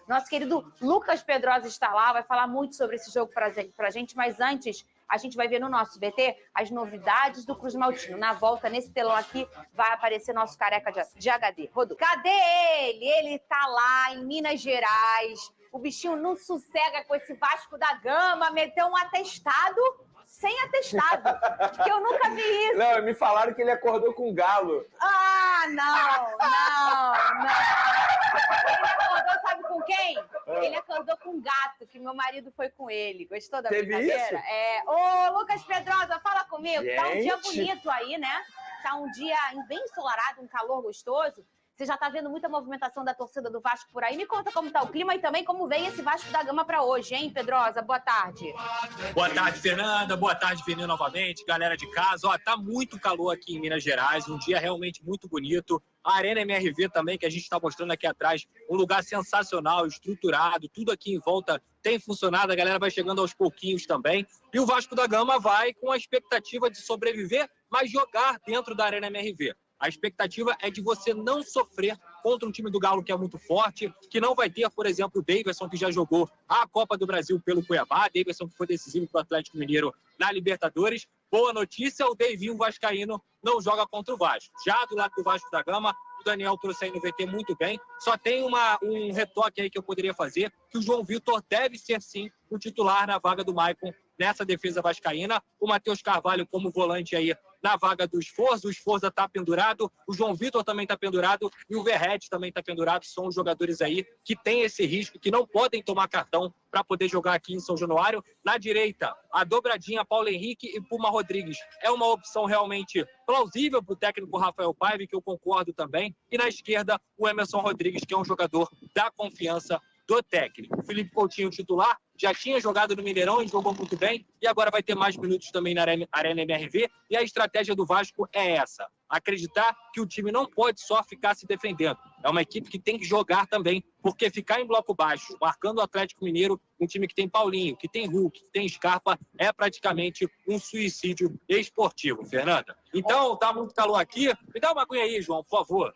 Nosso querido Lucas Pedrosa está lá, vai falar muito sobre esse jogo pra gente, mas antes a gente vai ver no nosso VT as novidades do Cruz Maltino. Na volta, nesse telão aqui, vai aparecer nosso careca de HD. Rodou. Cadê ele? Ele tá lá em Minas Gerais. O bichinho não sossega com esse Vasco da Gama, meteu um atestado sem atestado, que eu nunca vi isso. Não, me falaram que ele acordou com galo. Ah, não. Ele acordou, sabe com quem? Ele acordou com um gato, que meu marido foi com ele. Gostou da brincadeira? Isso? Ô, Lucas Pedrosa, fala comigo. Gente. Tá um dia bonito aí, né? Tá um dia bem ensolarado, um calor gostoso. Você já tá vendo muita movimentação da torcida do Vasco por aí. Me conta como tá o clima e também como vem esse Vasco da Gama pra hoje, hein, Pedrosa? Boa tarde. Boa tarde, Fernanda. Boa tarde, Vini, novamente. Galera de casa. Ó, tá muito calor aqui em Minas Gerais. Um dia realmente muito bonito. A Arena MRV também, que a gente tá mostrando aqui atrás. Um lugar sensacional, estruturado. Tudo aqui em volta tem funcionado. A galera vai chegando aos pouquinhos também. E o Vasco da Gama vai com a expectativa de sobreviver, mas jogar dentro da Arena MRV. A expectativa é de você não sofrer contra um time do Galo que é muito forte, que não vai ter, por exemplo, o Davidson, que já jogou a Copa do Brasil pelo Cuiabá, Davidson que foi decisivo para o Atlético Mineiro na Libertadores. Boa notícia, o Davinho vascaíno não joga contra o Vasco. Já do lado do Vasco da Gama, o Daniel trouxe aí no VT muito bem. Só tem um retoque aí que eu poderia fazer, que o João Vitor deve ser, sim, o titular na vaga do Maicon nessa defesa vascaína. O Matheus Carvalho como volante aí na vaga do Sforza. O Sforza tá pendurado, o João Vitor também tá pendurado e o Verratti também tá pendurado. São os jogadores aí que têm esse risco, que não podem tomar cartão para poder jogar aqui em São Januário. Na direita, a dobradinha Paulo Henrique e Puma Rodrigues. É uma opção realmente plausível para o técnico Rafael Paiva, que eu concordo também. E na esquerda, o Emerson Rodrigues, que é um jogador da confiança do técnico. O Felipe Coutinho, titular, já tinha jogado no Mineirão e jogou muito bem, e agora vai ter mais minutos também na Arena MRV, e a estratégia do Vasco é essa: acreditar que o time não pode só ficar se defendendo. É uma equipe que tem que jogar também, porque ficar em bloco baixo, marcando o Atlético Mineiro, um time que tem Paulinho, que tem Hulk, que tem Scarpa, é praticamente um suicídio esportivo, Fernanda. Então, tá muito calor aqui. Me dá uma aguinha aí, João, por favor.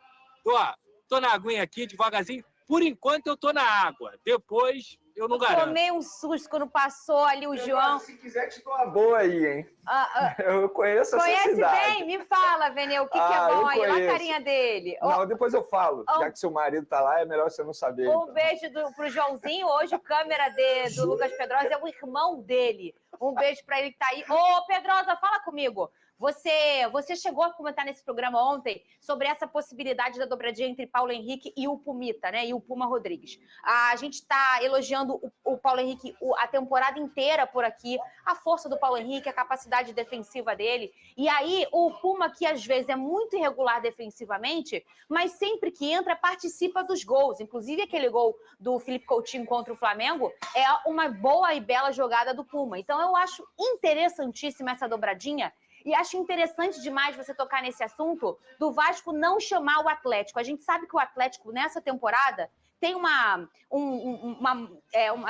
Tô na aguinha aqui, devagarzinho. Por enquanto eu tô na água, depois eu não garanto. Tomei um susto quando passou ali o João. Se quiser te dou uma boa aí, hein? Eu conheço essa cidade. Conhece bem? Me fala, Veneu, o que é bom aí? Olha a carinha dele. Não, depois eu falo. Já que seu marido tá lá, é melhor você não saber. Um beijo pro Joãozinho. Hoje o câmera do Lucas Pedrosa é o irmão dele. Um beijo pra ele que tá aí. Ô, Pedrosa, fala comigo. Você chegou a comentar nesse programa ontem sobre essa possibilidade da dobradinha entre Paulo Henrique e o Pumita, né? E o Puma Rodrigues. A gente está elogiando o Paulo Henrique a temporada inteira por aqui, a força do Paulo Henrique, a capacidade defensiva dele. E aí o Puma, que às vezes é muito irregular defensivamente, mas sempre que entra, participa dos gols. Inclusive aquele gol do Felipe Coutinho contra o Flamengo é uma boa e bela jogada do Puma. Então eu acho interessantíssima essa dobradinha. E acho interessante demais você tocar nesse assunto do Vasco não chamar o Atlético. A gente sabe que o Atlético, nessa temporada, tem uma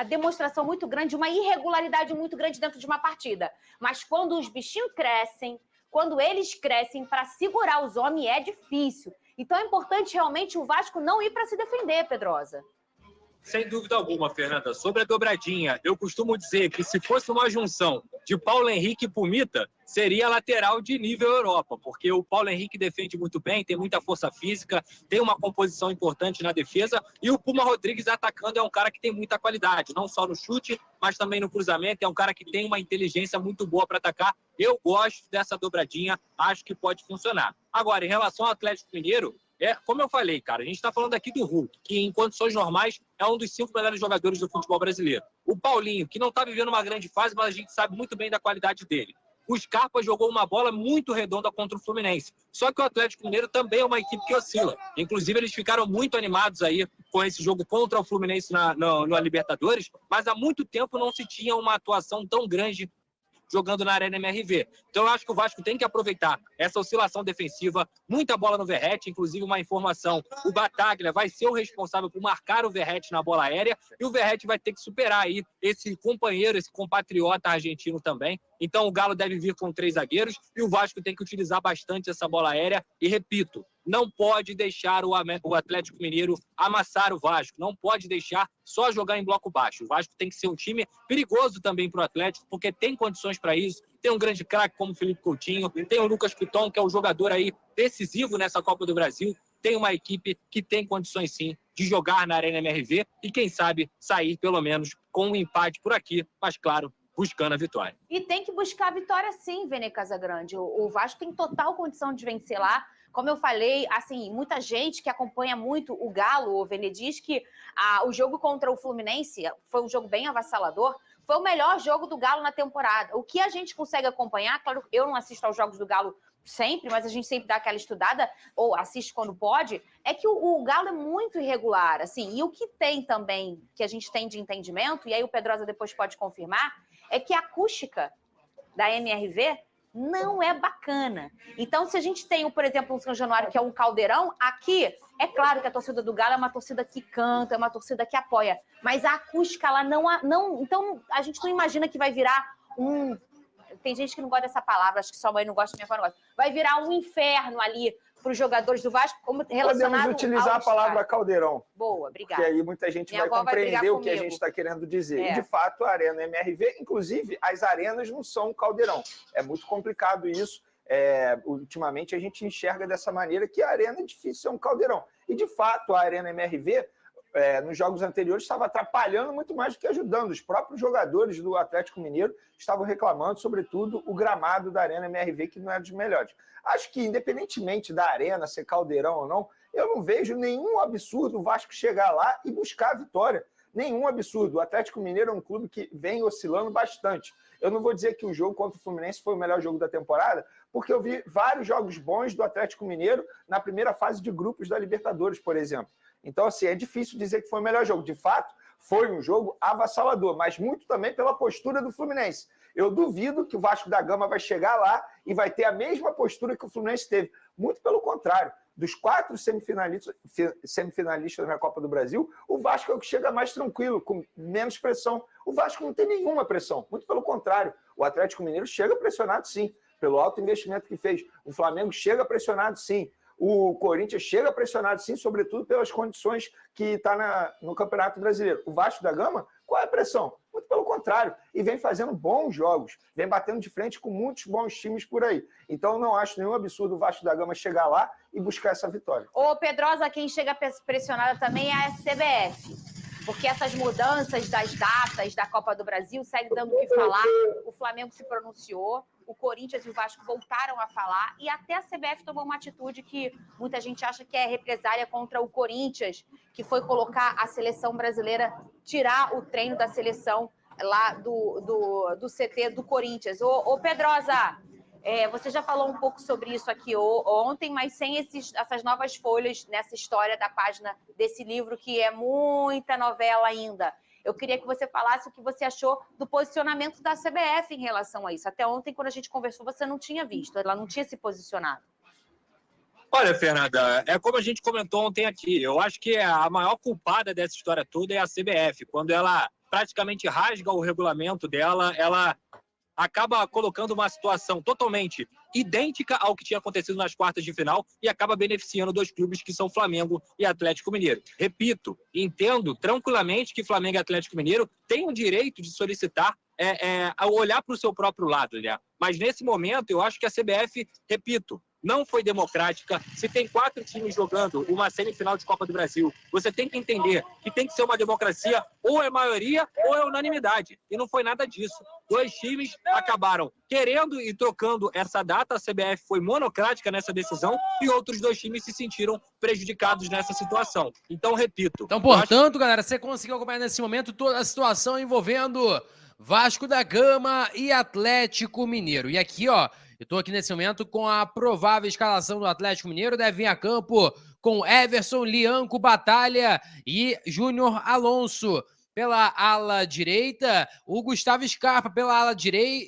demonstração muito grande, uma irregularidade muito grande dentro de uma partida. Mas quando os bichinhos crescem, quando eles crescem para segurar os homens, é difícil. Então é importante realmente o Vasco não ir para se defender, Pedrosa. Sem dúvida alguma, Fernanda. Sobre a dobradinha, eu costumo dizer que se fosse uma junção de Paulo Henrique e Pumita, seria lateral de nível Europa, porque o Paulo Henrique defende muito bem, tem muita força física, tem uma composição importante na defesa, e o Puma Rodrigues atacando é um cara que tem muita qualidade, não só no chute, mas também no cruzamento, é um cara que tem uma inteligência muito boa para atacar. Eu gosto dessa dobradinha, acho que pode funcionar. Agora, em relação ao Atlético Mineiro, como eu falei, cara, a gente está falando aqui do Hulk, que em condições normais é um dos 5 melhores jogadores do futebol brasileiro. O Paulinho, que não está vivendo uma grande fase, mas a gente sabe muito bem da qualidade dele. O Scarpa jogou uma bola muito redonda contra o Fluminense. Só que o Atlético Mineiro também é uma equipe que oscila. Inclusive, eles ficaram muito animados aí com esse jogo contra o Fluminense na Libertadores, mas há muito tempo não se tinha uma atuação tão grande jogando na Arena MRV. Então eu acho que o Vasco tem que aproveitar essa oscilação defensiva, muita bola no Verratti, inclusive uma informação, o Bataglia vai ser o responsável por marcar o Verratti na bola aérea, e o Verratti vai ter que superar aí esse companheiro, esse compatriota argentino também. Então o Galo deve vir com 3 zagueiros, e o Vasco tem que utilizar bastante essa bola aérea, e repito, não pode deixar o Atlético Mineiro amassar o Vasco, não pode deixar só jogar em bloco baixo. O Vasco tem que ser um time perigoso também para o Atlético, porque tem condições para isso, tem um grande craque como o Felipe Coutinho, tem o Lucas Piton, que é um jogador aí decisivo nessa Copa do Brasil, tem uma equipe que tem condições sim de jogar na Arena MRV e quem sabe sair pelo menos com um empate por aqui, mas claro, buscando a vitória. E tem que buscar a vitória sim, Vene Casagrande. O Vasco tem total condição de vencer lá. Como eu falei, assim, muita gente que acompanha muito o Galo, o Vene, diz que o jogo contra o Fluminense foi um jogo bem avassalador, foi o melhor jogo do Galo na temporada. O que a gente consegue acompanhar, claro, eu não assisto aos jogos do Galo sempre, mas a gente sempre dá aquela estudada, ou assiste quando pode, é que o Galo é muito irregular, assim, e o que tem também, que a gente tem de entendimento, e aí o Pedrosa depois pode confirmar, é que a acústica da MRV não é bacana. Então, se a gente tem, por exemplo, um São Januário que é um caldeirão, aqui, é claro que a torcida do Galo é uma torcida que canta, é uma torcida que apoia, mas a acústica, ela não... Então, a gente não imagina que vai virar um... Tem gente que não gosta dessa palavra, acho que sua mãe não gosta, minha avó não gosta. Vai virar um inferno ali para os jogadores do Vasco, como relacionado. Podemos utilizar a palavra caldeirão. Boa, obrigada. Porque aí muita gente vai compreender o que a gente está querendo dizer. E, de fato, a Arena MRV, inclusive, as arenas não são um caldeirão. É muito complicado isso. Ultimamente, a gente enxerga dessa maneira que a arena é difícil ser um caldeirão. E, de fato, a Arena MRV... nos jogos anteriores estava atrapalhando muito mais do que ajudando. Os próprios jogadores do Atlético Mineiro estavam reclamando, sobretudo, o gramado da Arena MRV, que não é dos melhores. Acho que, independentemente da arena ser caldeirão ou não, eu não vejo nenhum absurdo o Vasco chegar lá e buscar a vitória. Nenhum absurdo. O Atlético Mineiro é um clube que vem oscilando bastante. Eu não vou dizer que o jogo contra o Fluminense foi o melhor jogo da temporada, porque eu vi vários jogos bons do Atlético Mineiro na primeira fase de grupos da Libertadores, por exemplo. Então, assim, é difícil dizer que foi o melhor jogo. De fato, foi um jogo avassalador, mas muito também pela postura do Fluminense. Eu duvido que o Vasco da Gama vai chegar lá e vai ter a mesma postura que o Fluminense teve. Muito pelo contrário. Dos 4 semifinalistas na Copa do Brasil, o Vasco é o que chega mais tranquilo, com menos pressão. O Vasco não tem nenhuma pressão. Muito pelo contrário. O Atlético Mineiro chega pressionado, sim, pelo alto investimento que fez. O Flamengo chega pressionado, sim. O Corinthians chega pressionado, sim, sobretudo pelas condições que está no Campeonato Brasileiro. O Vasco da Gama, qual é a pressão? Muito pelo contrário. E vem fazendo bons jogos, vem batendo de frente com muitos bons times por aí. Então, eu não acho nenhum absurdo o Vasco da Gama chegar lá e buscar essa vitória. Ô, Pedrosa, quem chega pressionada também é a CBF. Porque essas mudanças das datas da Copa do Brasil seguem dando o que falar. O Flamengo se pronunciou, o Corinthians e o Vasco voltaram a falar, e até a CBF tomou uma atitude que muita gente acha que é represália contra o Corinthians, que foi colocar a seleção brasileira, tirar o treino da seleção lá do CT do Corinthians. Ô Pedrosa, você já falou um pouco sobre isso aqui ontem, mas sem essas novas folhas nessa história da página desse livro, que é muita novela ainda. Eu queria que você falasse o que você achou do posicionamento da CBF em relação a isso. Até ontem, quando a gente conversou, você não tinha visto, ela não tinha se posicionado. Olha, Fernanda, é como a gente comentou ontem aqui. Eu acho que a maior culpada dessa história toda é a CBF. Quando ela praticamente rasga o regulamento dela, ela acaba colocando uma situação totalmente idêntica ao que tinha acontecido nas quartas de final e acaba beneficiando dois clubes que são Flamengo e Atlético Mineiro. Repito, entendo tranquilamente que Flamengo e Atlético Mineiro têm o direito de solicitar olhar para o seu próprio lado, né? Mas nesse momento eu acho que a CBF, repito, não foi democrática. Se tem 4 times jogando uma semifinal de Copa do Brasil, você tem que entender que tem que ser uma democracia, ou é maioria ou é unanimidade. E não foi nada disso. 2 times acabaram querendo e trocando essa data, a CBF foi monocrática nessa decisão e outros 2 times se sentiram prejudicados nessa situação. Então, repito... Então, portanto, galera, você conseguiu acompanhar nesse momento toda a situação envolvendo Vasco da Gama e Atlético Mineiro. E aqui, ó, eu tô aqui nesse momento com a provável escalação do Atlético Mineiro. Deve vir a campo com Everson, Lianco, Batalha e Júnior Alonso. Pela ala direita, o Gustavo Scarpa. Pela ala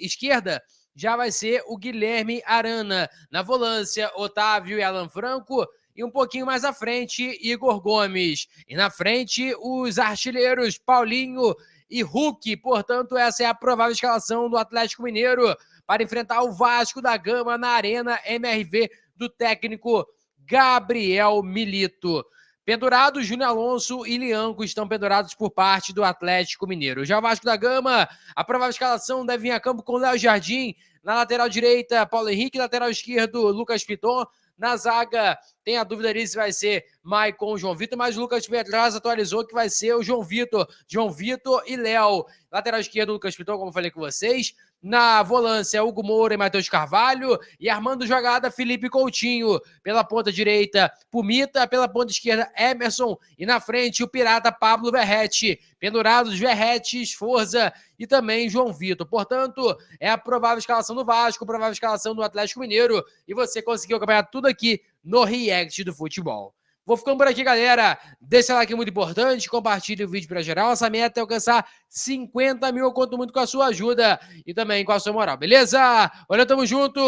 esquerda, já vai ser o Guilherme Arana. Na volância, Otávio e Alan Franco. E um pouquinho mais à frente, Igor Gomes. E na frente, os artilheiros Paulinho e Hulk. Portanto, essa é a provável escalação do Atlético Mineiro para enfrentar o Vasco da Gama na Arena MRV do técnico Gabriel Milito. Pendurados, Júnior Alonso e Lianco estão pendurados por parte do Atlético Mineiro. Já o Vasco da Gama, a provável escalação deve vir a campo com Léo Jardim. Na lateral direita, Paulo Henrique. Lateral esquerdo, Lucas Piton. Na zaga, tem a dúvida ali se vai ser Maicon ou João Vitor, mas o Lucas Petraz atualizou que vai ser o João Vitor e Léo. Lateral esquerdo, Lucas Piton, como eu falei com vocês. Na volância, Hugo Moura e Matheus Carvalho. E armando jogada, Felipe Coutinho. Pela ponta direita, Pumita. Pela ponta esquerda, Emerson. E na frente, o pirata Pablo Verratti. Pendurados, Verratti, Sforza e também João Vitor. Portanto, é a provável escalação do Vasco, a provável escalação do Atlético Mineiro. E você conseguiu acompanhar tudo aqui no React do Futebol. Vou ficando por aqui, galera. Deixa like, muito importante. Compartilhe o vídeo para geral. Nossa meta é alcançar 50 mil. Eu conto muito com a sua ajuda e também com a sua moral, beleza? Olha, tamo junto.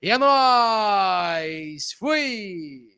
E é nóis. Fui!